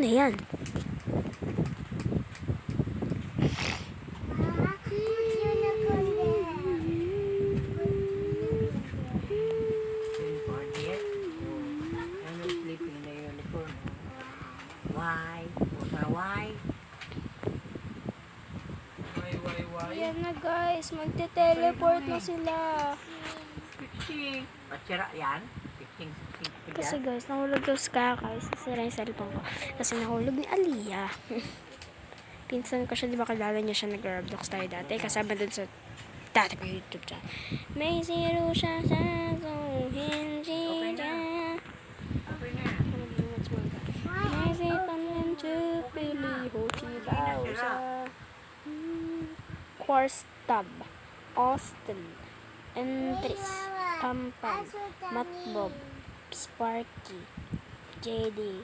na yan. Ayan na guys, magte-teleport na sila. Patsira yan. Kasi guys, nahulog daw si Kakay. Sisira yung cellphone ko. Kasi nahulog ni Aliyah. Pinsan ko siya, di ba kilala niya siya, nag-Roblox tayo dati. Kasama dun sa dati ko YouTube channel. May zero siya sa suhin siya. May zitang to pili ho chibaw sa Quarstab, Austin, Entris, Pampang, Matbob, Sparky, JD,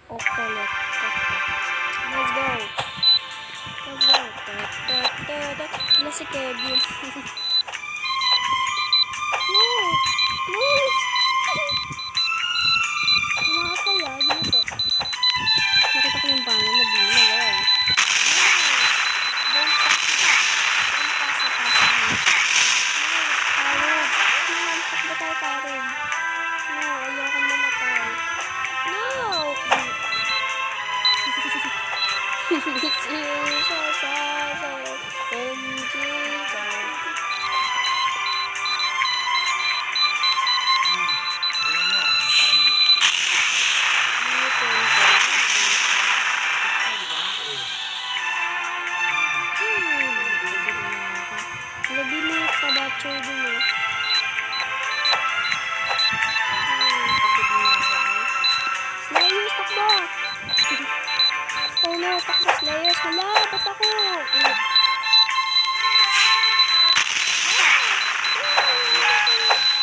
Ocolet, let's go. Wala si Kevin. No! Kumakaya, dito. Nakita ko yung banner na binigay. Don't pass it. Parod. No, takbo tayo parod. No, ayoko mamatay. No! Nabilit sa batcher din eh. Slayers, takbo! Oh no, takbo Slayers. Hala, ba't ako?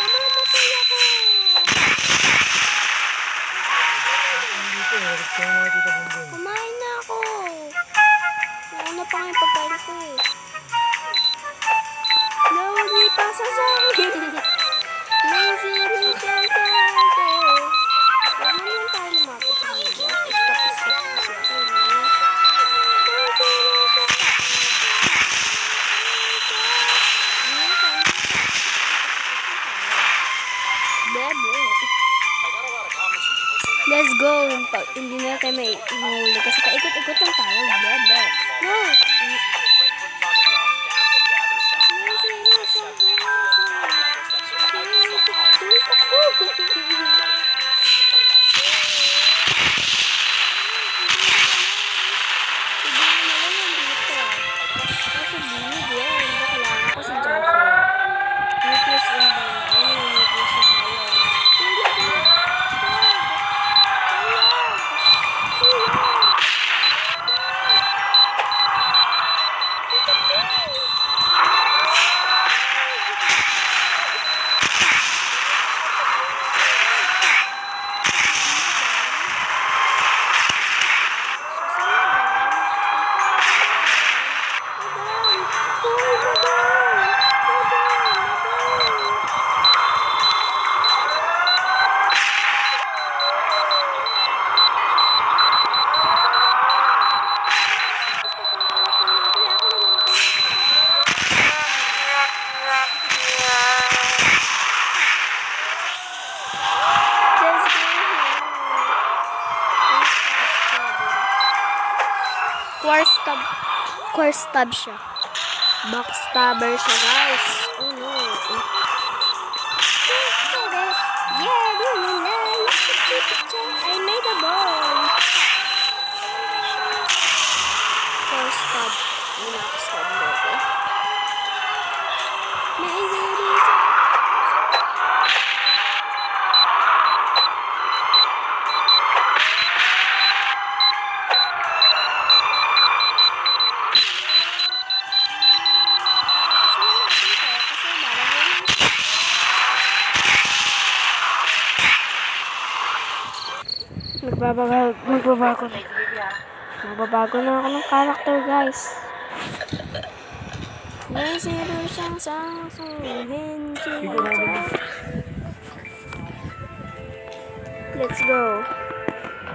Mamamatay ako! Kumain na ako! Nauna pa nga yung pagkain ko eh. No, hindi pa sa akin. Lazy siya sa akin. Wala naman tayo lumapit sa kanila. Stop kasi ako. Let's go. Hindi na tayo may ihuli kasi paikot-ikot lang tayo. Bebe. No! Quarstab siya. Backstabber siya, guys. Oh no. Yeah, I made a ball. Quarstab. Backstab mo ko. Magbabago na ako ng character, guys. May zero siyang sasuhin. Let's go.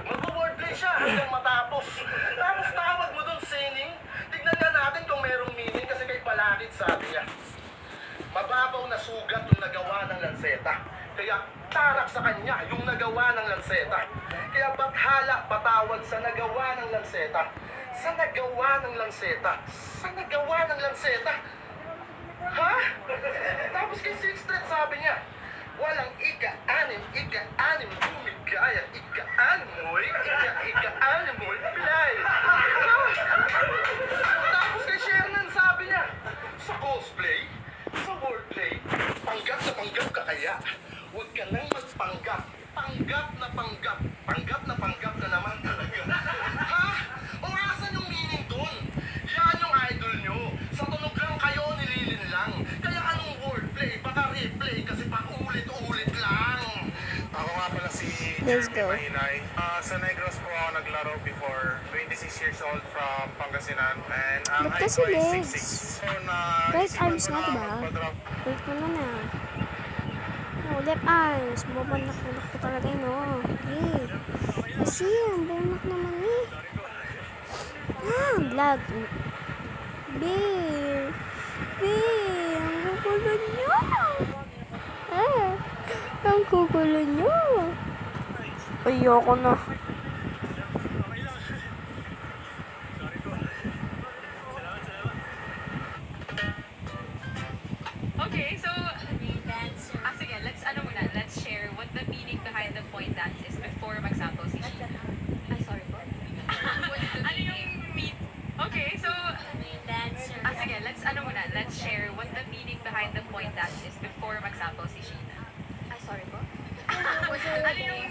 Mag-board play siya hanggang matalo. Tapos tawag mo dun sining. Tignan nga natin kung merong meaning kasi kay Balakid sabi niya. Mababaw na sugat yung nagawa ng lanseta. Kaya tarak sa kanya yung nagawa ng lanseta. Kaya bathala patawad sa nagawa ng lanseta. Sa nagawa ng lanseta. Sa nagawa ng lanseta. Ha? Tapos kay Sixth sabi niya, walang ika-anim bumigay at ika-anim mo'y pilay. Tapos kay Shernan sabi niya, sa cosplay, sa wordplay, panggap ka kaya. Huwag ka nang magpanggap. Panggap na panggap ka naman talaga. Ha? O asan yung meaning dun? Yan yung idol nyo. Sa tunog lang kayo, nililin lang. Kaya anong wordplay? Baka replay kasi paulit-ulit lang. Ako nga pala si Let's Jeremy go. Mahinay. Sa Negros po ako naglaro before. 26 years old from Pangasinan. And ang Ba't height kasi ko is legs? 6'6". So, Right naisipan arms ko nga, na diba? magpa-drop. Wait mo na na. Oh, left arms. Bumanak ko talaga yun, oh. Okay. Kasi, ang bumanak naman eh. Vlog. Bear. Ang kukulo nyo. Ang kukulo nyo. Ayoko na. Okay, so, sige, let's share what the meaning behind the point dance is before mag-sample si Sheena. Ay, sorry po. Ano yung Okay, so, sige, let's share what the meaning behind the point dance is before mag-sample si Sheena. Ay, sorry po. Ano yung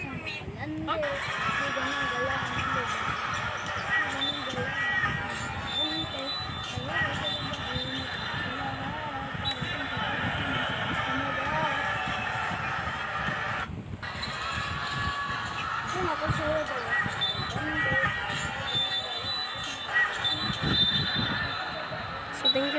Ako sure